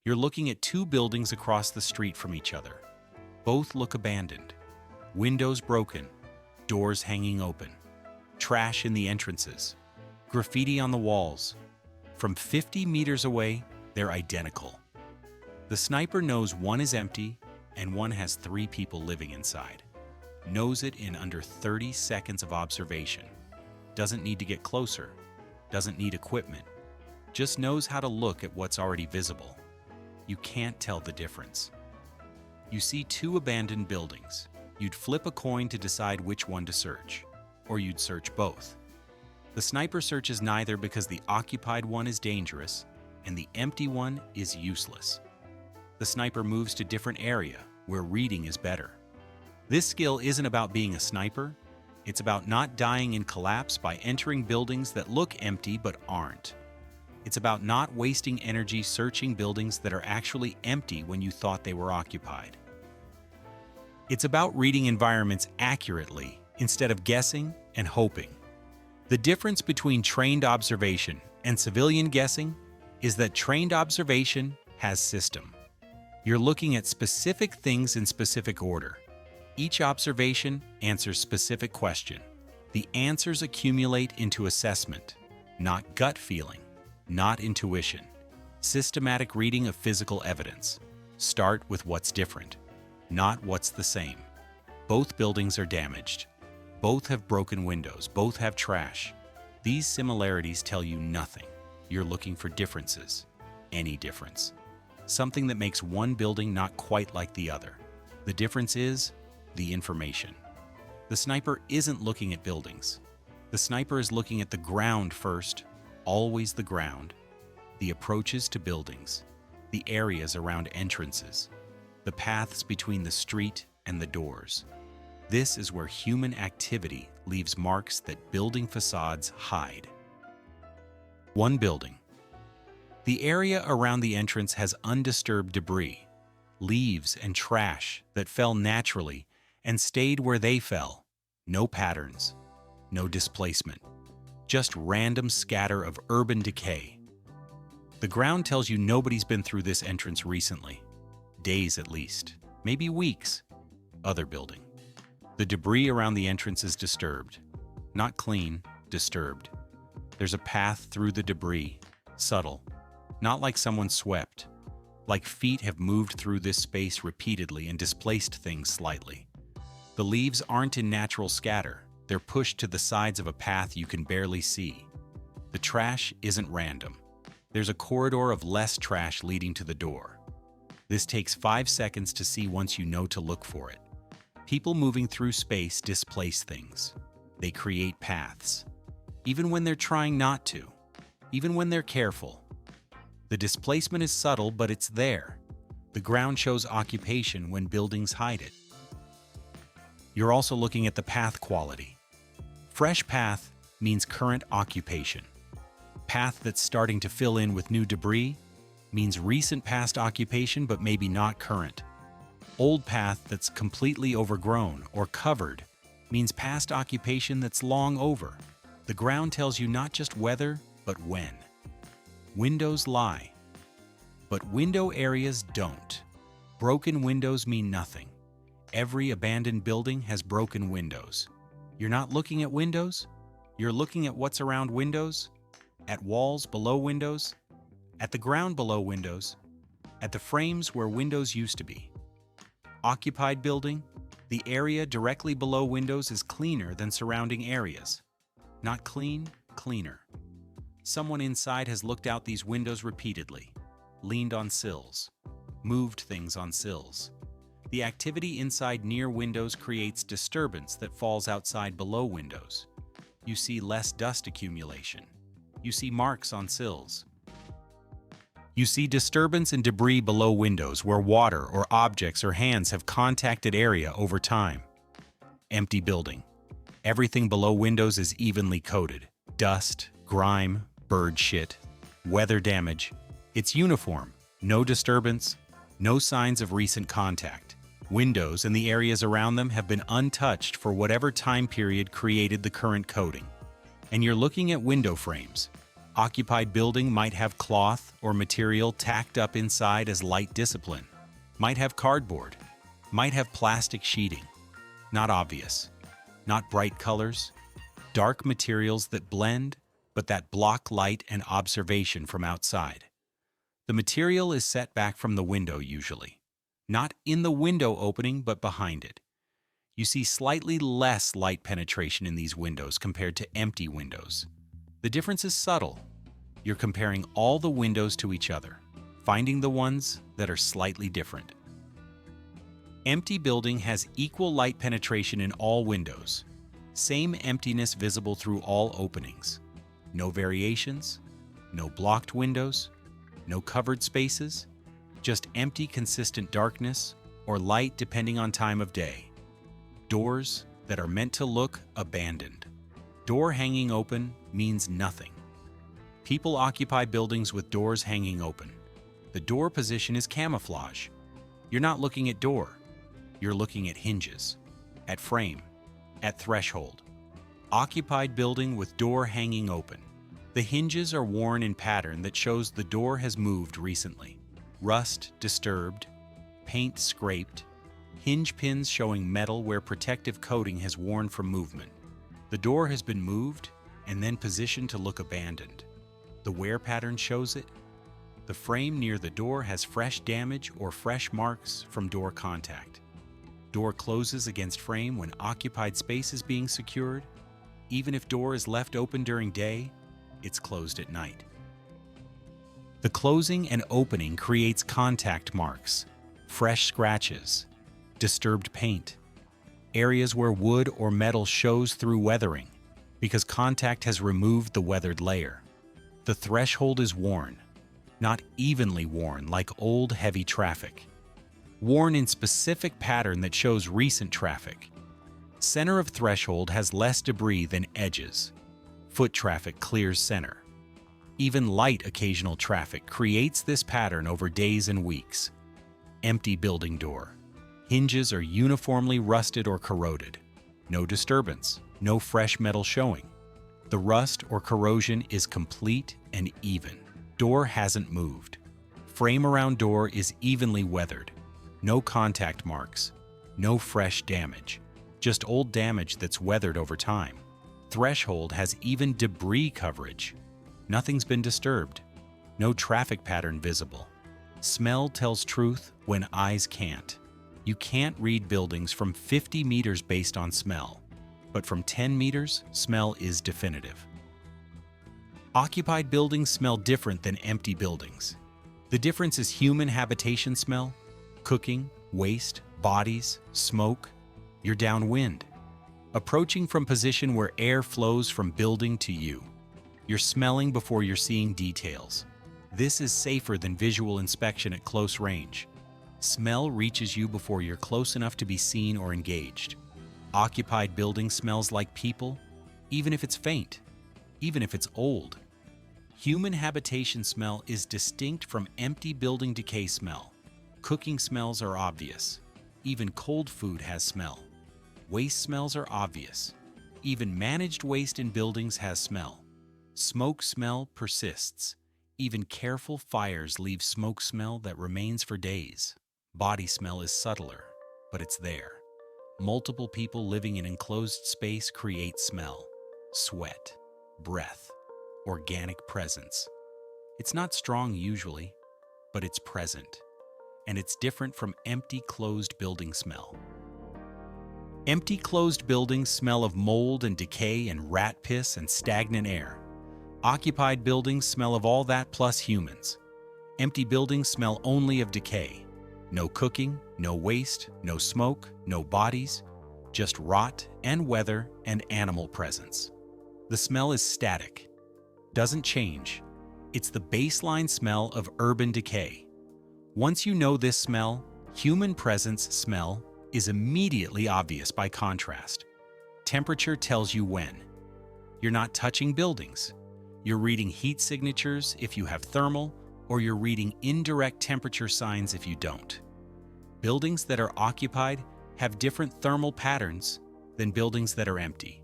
You're looking at two buildings across the street from each other. Both look abandoned. Windows broken, doors hanging open, trash in the entrances, graffiti on the walls. From 50 meters away, they're identical. The sniper knows one is empty and one has 3 people living inside. Knows it in under 30 seconds of observation. Doesn't need to get closer. Doesn't need equipment. Just knows how to look at what's already visible. You can't tell the difference. You see 2 abandoned buildings. You'd flip a coin to decide which one to search, or you'd search both. The sniper searches neither because the occupied one is dangerous and the empty one is useless. The sniper moves to different area where reading is better. This skill isn't about being a sniper. It's about not dying in collapse by entering buildings that look empty but aren't. It's about not wasting energy searching buildings that are actually empty when you thought they were occupied. It's about reading environments accurately instead of guessing and hoping. The difference between trained observation and civilian guessing is that trained observation has system. You're looking at specific things in specific order. Each observation answers specific question. The answers accumulate into assessment, not gut feeling, not intuition. Systematic reading of physical evidence. Start with what's different, not what's the same. Both buildings are damaged. Both have broken windows. Both have trash. These similarities tell you nothing. You're looking for differences. Any difference. Something that makes one building not quite like the other. The difference is the information. The sniper isn't looking at buildings. The sniper is looking at the ground first, always the ground, the approaches to buildings, the areas around entrances, the paths between the street and the doors. This is where human activity leaves marks that building facades hide. 1 building. The area around the entrance has undisturbed debris, leaves and trash that fell naturally and stayed where they fell. No patterns, no displacement, just random scatter of urban decay. The ground tells you nobody's been through this entrance recently. Days at least, maybe weeks. Other building. The debris around the entrance is disturbed. Not clean, disturbed. There's a path through the debris, subtle. Not like someone swept. Like feet have moved through this space repeatedly and displaced things slightly. The leaves aren't in natural scatter. They're pushed to the sides of a path you can barely see. The trash isn't random. There's a corridor of less trash leading to the door. This takes 5 seconds to see once you know to look for it. People moving through space displace things. They create paths. Even when they're trying not to. Even when they're careful. The displacement is subtle, but it's there. The ground shows occupation when buildings hide it. You're also looking at the path quality. Fresh path means current occupation. Path that's starting to fill in with new debris means recent past occupation but maybe not current. Old path that's completely overgrown or covered means past occupation that's long over. The ground tells you not just whether, but when. Windows lie, but window areas don't. Broken windows mean nothing. Every abandoned building has broken windows. You're not looking at windows? You're looking at what's around windows? At walls below windows? At the ground below windows? At the frames where windows used to be? Occupied building? The area directly below windows is cleaner than surrounding areas. Not clean, cleaner. Someone inside has looked out these windows repeatedly, leaned on sills, moved things on sills. The activity inside near windows creates disturbance that falls outside below windows. You see less dust accumulation. You see marks on sills. You see disturbance and debris below windows where water or objects or hands have contacted area over time. Empty building. Everything below windows is evenly coated. Dust, grime, bird shit, weather damage. It's uniform. No disturbance, no signs of recent contact. Windows and the areas around them have been untouched for whatever time period created the current coating. And you're looking at window frames. Occupied building might have cloth or material tacked up inside as light discipline, might have cardboard, might have plastic sheeting. Not obvious, not bright colors, dark materials that blend but that block light and observation from outside. The material is set back from the window usually, not in the window opening but behind it. You see slightly less light penetration in these windows compared to empty windows. The difference is subtle. You're comparing all the windows to each other, finding the ones that are slightly different. Empty building has equal light penetration in all windows. Same emptiness visible through all openings. No variations, no blocked windows, no covered spaces, just empty consistent darkness or light depending on time of day. Doors that are meant to look abandoned. Door hanging open means nothing. People occupy buildings with doors hanging open. The door position is camouflage. You're not looking at door. You're looking at hinges, at frame, at threshold. Occupied building with door hanging open. The hinges are worn in pattern that shows the door has moved recently. Rust disturbed, paint scraped, hinge pins showing metal where protective coating has worn from movement. The door has been moved and then positioned to look abandoned. The wear pattern shows it. The frame near the door has fresh damage or fresh marks from door contact. Door closes against frame when occupied space is being secured. Even if door is left open during day, it's closed at night. The closing and opening creates contact marks, fresh scratches, disturbed paint, areas where wood or metal shows through weathering because contact has removed the weathered layer. The threshold is worn, not evenly worn like old heavy traffic. Worn in specific pattern that shows recent traffic. Center of threshold has less debris than edges. Foot traffic clears center. Even light occasional traffic creates this pattern over days and weeks. Empty building door. Hinges are uniformly rusted or corroded. No disturbance, no fresh metal showing. The rust or corrosion is complete and even. Door hasn't moved. Frame around door is evenly weathered. No contact marks. No fresh damage. Just old damage that's weathered over time. Threshold has even debris coverage. Nothing's been disturbed. No traffic pattern visible. Smell tells truth when eyes can't. You can't read buildings from 50 meters based on smell, but from 10 meters, smell is definitive. Occupied buildings smell different than empty buildings. The difference is human habitation smell, cooking, waste, bodies, smoke. You're downwind, approaching from position where air flows from building to you. You're smelling before you're seeing details. This is safer than visual inspection at close range. Smell reaches you before you're close enough to be seen or engaged. Occupied building smells like people, even if it's faint, even if it's old. Human habitation smell is distinct from empty building decay smell. Cooking smells are obvious. Even cold food has smell. Waste smells are obvious. Even managed waste in buildings has smell. Smoke smell persists. Even careful fires leave smoke smell that remains for days. Body smell is subtler, but it's there. Multiple people living in enclosed space create smell. Sweat, breath, organic presence. It's not strong usually, but it's present. And it's different from empty closed building smell. Empty closed buildings smell of mold and decay and rat piss and stagnant air. Occupied buildings smell of all that plus humans. Empty buildings smell only of decay. No cooking, no waste, no smoke, no bodies, just rot and weather and animal presence. The smell is static, doesn't change. It's the baseline smell of urban decay. Once you know this smell, human presence smell is immediately obvious by contrast. Temperature tells you when. You're not touching buildings. You're reading heat signatures if you have thermal, or you're reading indirect temperature signs if you don't. Buildings that are occupied have different thermal patterns than buildings that are empty.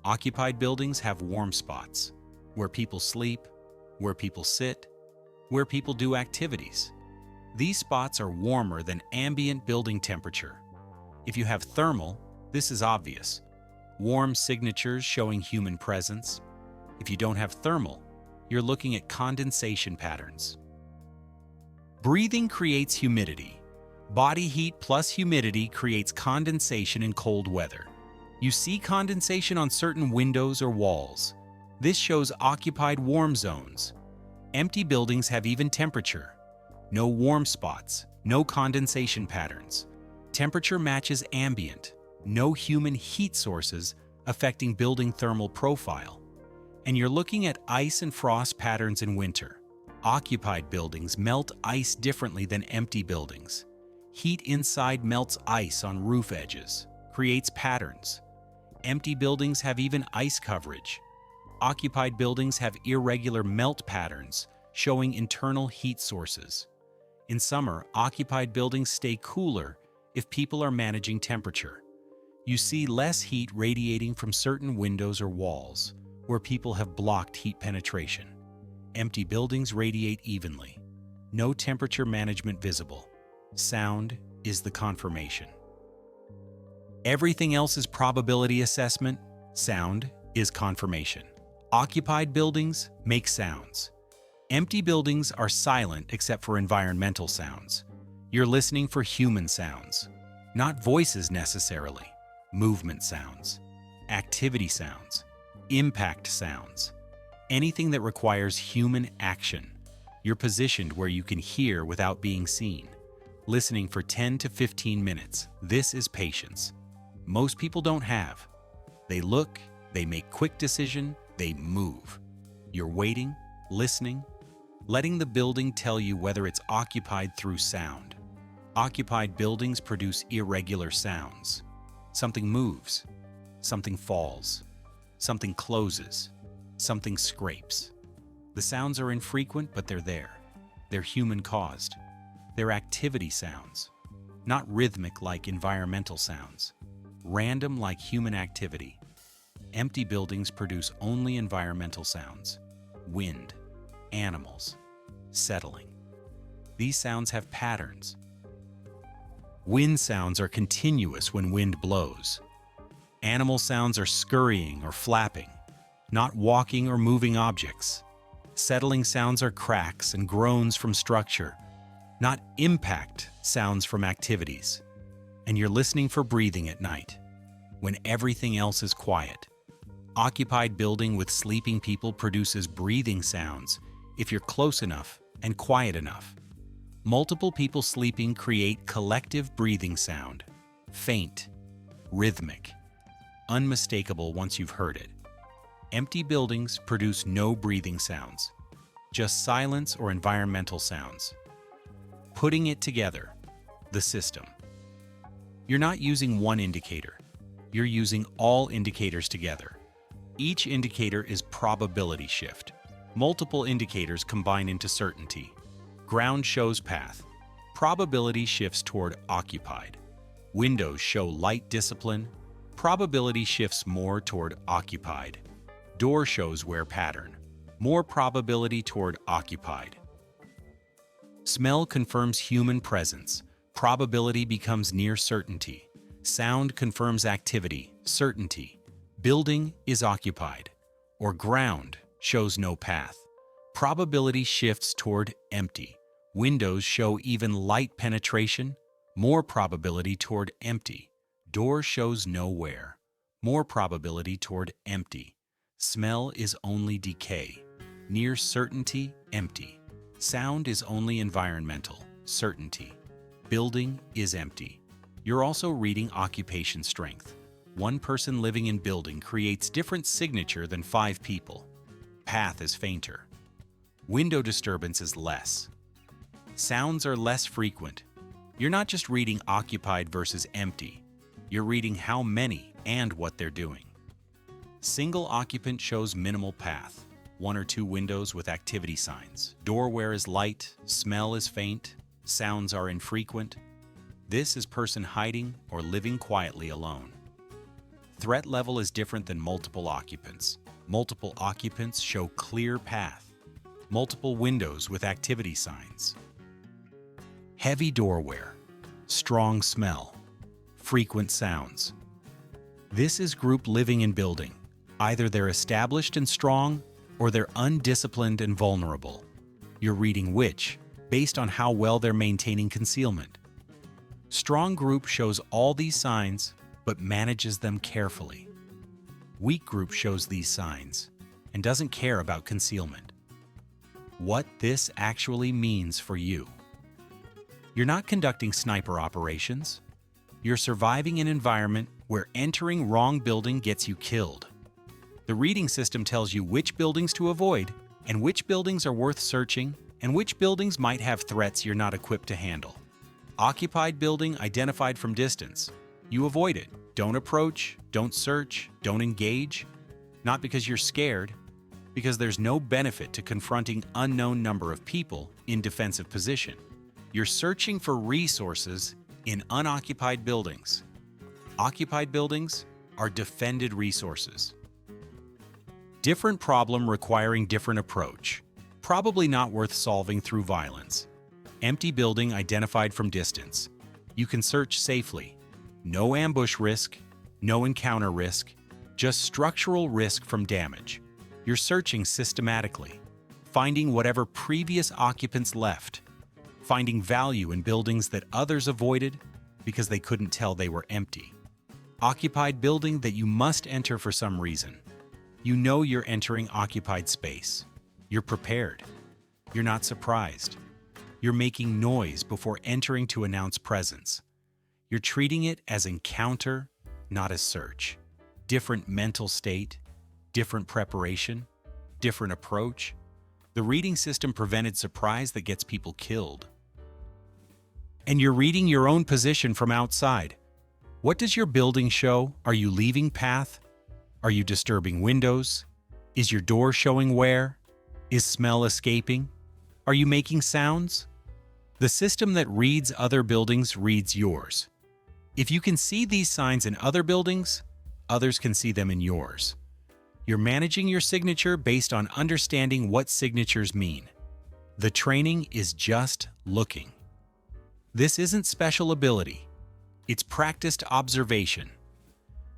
Occupied buildings have warm spots. where people sleep, where people sit, where people do activities. These spots are warmer than ambient building temperature. If you have thermal, this is obvious. Warm signatures showing human presence. If you don't have thermal, you're looking at condensation patterns. Breathing creates humidity. Body heat plus humidity creates condensation in cold weather. You see condensation on certain windows or walls. This shows occupied warm zones. Empty buildings have even temperature. No warm spots, no condensation patterns. Temperature matches ambient. No human heat sources affecting building thermal profile. And you're looking at ice and frost patterns in winter. Occupied buildings melt ice differently than empty buildings. Heat inside melts ice on roof edges, creates patterns. Empty buildings have even ice coverage. Occupied buildings have irregular melt patterns, showing internal heat sources. In summer, occupied buildings stay cooler if people are managing temperature. You see less heat radiating from certain windows or walls, where people have blocked heat penetration. Empty buildings radiate evenly. No temperature management visible. Sound is the confirmation. Everything else is probability assessment. Sound is confirmation. Occupied buildings make sounds. Empty buildings are silent except for environmental sounds. You're listening for human sounds, not voices necessarily. Movement sounds, activity sounds, impact sounds. Anything that requires human action. You're positioned where you can hear without being seen. Listening for 10 to 15 minutes. This is patience. Most people don't have. They look, they make quick decision, they move. You're waiting, listening, letting the building tell you whether it's occupied through sound. Occupied buildings produce irregular sounds. Something moves, something falls, something closes, something scrapes. The sounds are infrequent, but they're there. They're human-caused. They're activity sounds, not rhythmic like environmental sounds. Random like human activity. Empty buildings produce only environmental sounds. Wind, animals, settling. These sounds have patterns. Wind sounds are continuous when wind blows. Animal sounds are scurrying or flapping, not walking or moving objects. Settling sounds are cracks and groans from structure, not impact sounds from activities. And you're listening for breathing at night, when everything else is quiet. Occupied building with sleeping people produces breathing sounds if you're close enough and quiet enough. Multiple people sleeping create collective breathing sound. Faint, rhythmic, unmistakable once you've heard it. Empty buildings produce no breathing sounds, just silence or environmental sounds. Putting it together, the system. You're not using one indicator. You're using all indicators together. Each indicator is probability shift. Multiple indicators combine into certainty. Ground shows path. Probability shifts toward occupied. Windows show light discipline. Probability shifts more toward occupied. Door shows wear pattern. More probability toward occupied. Smell confirms human presence. Probability becomes near certainty. Sound confirms activity, certainty. Building is occupied. Or ground shows no path. Probability shifts toward empty. Windows show even light penetration. More probability toward empty. Door shows no wear. More probability toward empty. Smell is only decay. Near certainty, empty. Sound is only environmental, certainty. Building is empty. You're also reading occupation strength. One person living in building creates different signature than 5 people. Path is fainter. Window disturbance is less. Sounds are less frequent. You're not just reading occupied versus empty. You're reading how many and what they're doing. Single occupant shows minimal path. 1 or 2 windows with activity signs. Door wear is light, smell is faint, sounds are infrequent. This is person hiding or living quietly alone. Threat level is different than multiple occupants. Multiple occupants show clear path. Multiple windows with activity signs. Heavy doorware, strong smell, frequent sounds. This is group living and building. Either they're established and strong, or they're undisciplined and vulnerable. You're reading which, based on how well they're maintaining concealment. Strong group shows all these signs, but manages them carefully. Weak group shows these signs, and doesn't care about concealment. What this actually means for you. You're not conducting sniper operations. You're surviving an environment where entering wrong building gets you killed. The reading system tells you which buildings to avoid, and which buildings are worth searching, and which buildings might have threats you're not equipped to handle. Occupied building identified from distance. You avoid it. Don't approach, don't search, don't engage. Not because you're scared, because there's no benefit to confronting unknown number of people in defensive position. You're searching for resources in unoccupied buildings. Occupied buildings are defended resources. Different problem requiring different approach. Probably not worth solving through violence. Empty building identified from distance. You can search safely. No ambush risk, no encounter risk, just structural risk from damage. You're searching systematically, finding whatever previous occupants left, finding value in buildings that others avoided because they couldn't tell they were empty. Occupied building that you must enter for some reason. You know you're entering occupied space. You're prepared. You're not surprised. You're making noise before entering to announce presence. You're treating it as encounter, not as search. Different mental state, different preparation, different approach. The reading system prevented surprise that gets people killed. And you're reading your own position from outside. What does your building show? Are you leaving path? Are you disturbing windows? Is your door showing wear? Is smell escaping? Are you making sounds? The system that reads other buildings reads yours. If you can see these signs in other buildings, others can see them in yours. You're managing your signature based on understanding what signatures mean. The training is just looking. This isn't special ability. It's practiced observation.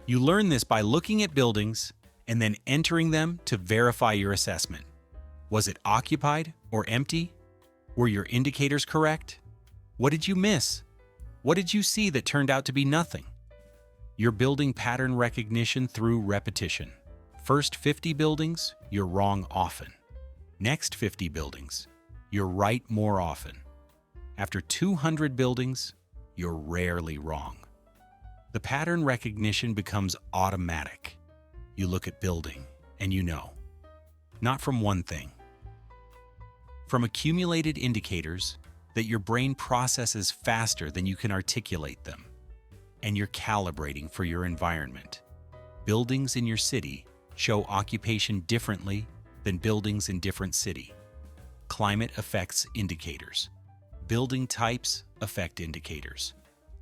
You learn this by looking at buildings and then entering them to verify your assessment. Was it occupied or empty? Were your indicators correct? What did you miss? What did you see that turned out to be nothing? You're building pattern recognition through repetition. First 50 buildings, you're wrong often. Next 50 buildings, you're right more often. After 200 buildings, you're rarely wrong. The pattern recognition becomes automatic. You look at building and you know. Not from one thing. From accumulated indicators that your brain processes faster than you can articulate them. And you're calibrating for your environment. Buildings in your city show occupation differently than buildings in different city. Climate affects indicators. Building types affect indicators.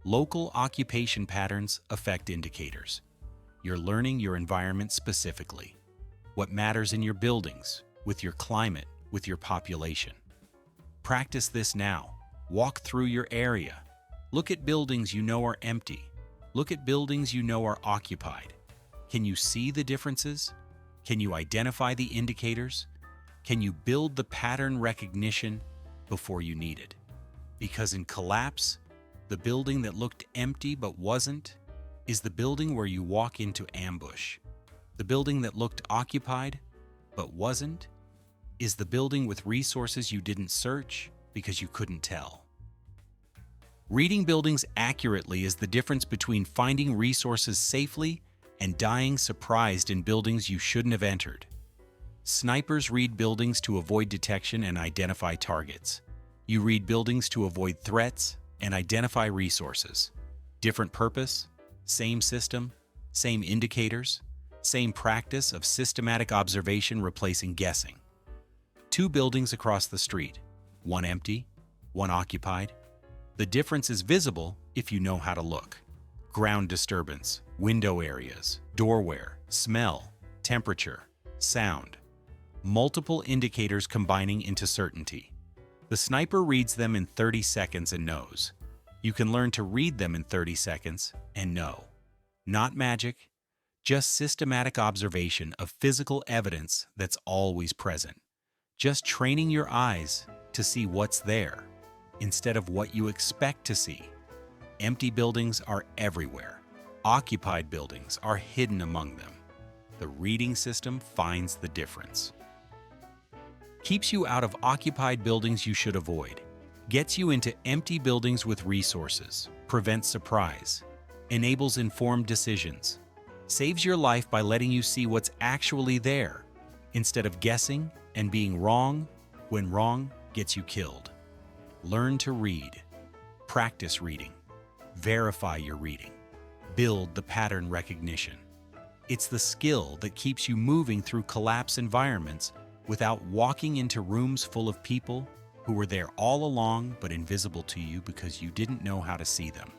Local occupation patterns affect indicators. You're learning your environment specifically. What matters in your buildings, with your climate, with your population. Practice this now. Walk through your area. Look at buildings you know are empty. Look at buildings you know are occupied. Can you see the differences? Can you identify the indicators? Can you build the pattern recognition before you need it? Because in collapse, the building that looked empty but wasn't is the building where you walk into ambush. The building that looked occupied but wasn't is the building with resources you didn't search because you couldn't tell. Reading buildings accurately is the difference between finding resources safely and dying surprised in buildings you shouldn't have entered. Snipers read buildings to avoid detection and identify targets. You read buildings to avoid threats and identify resources. Different purpose, same system, same indicators, same practice of systematic observation replacing guessing. Two buildings across the street, one empty, one occupied. The difference is visible if you know how to look. Ground disturbance, window areas, doorware, smell, temperature, Sound. Multiple indicators combining into certainty. The sniper reads them in 30 seconds and knows. You can learn to read them in 30 seconds and know. Not magic, just systematic observation of physical evidence that's always present. Just training your eyes to see what's there instead of what you expect to see. Empty buildings are everywhere. Occupied buildings are hidden among them. The reading system finds the difference. Keeps you out of occupied buildings you should avoid. Gets you into empty buildings with resources. Prevents surprise. Enables informed decisions. Saves your life by letting you see what's actually there, instead of guessing and being wrong when wrong gets you killed. Learn to read. Practice reading. Verify your reading. Build the pattern recognition. It's the skill that keeps you moving through collapse environments without walking into rooms full of people who were there all along but invisible to you because you didn't know how to see them.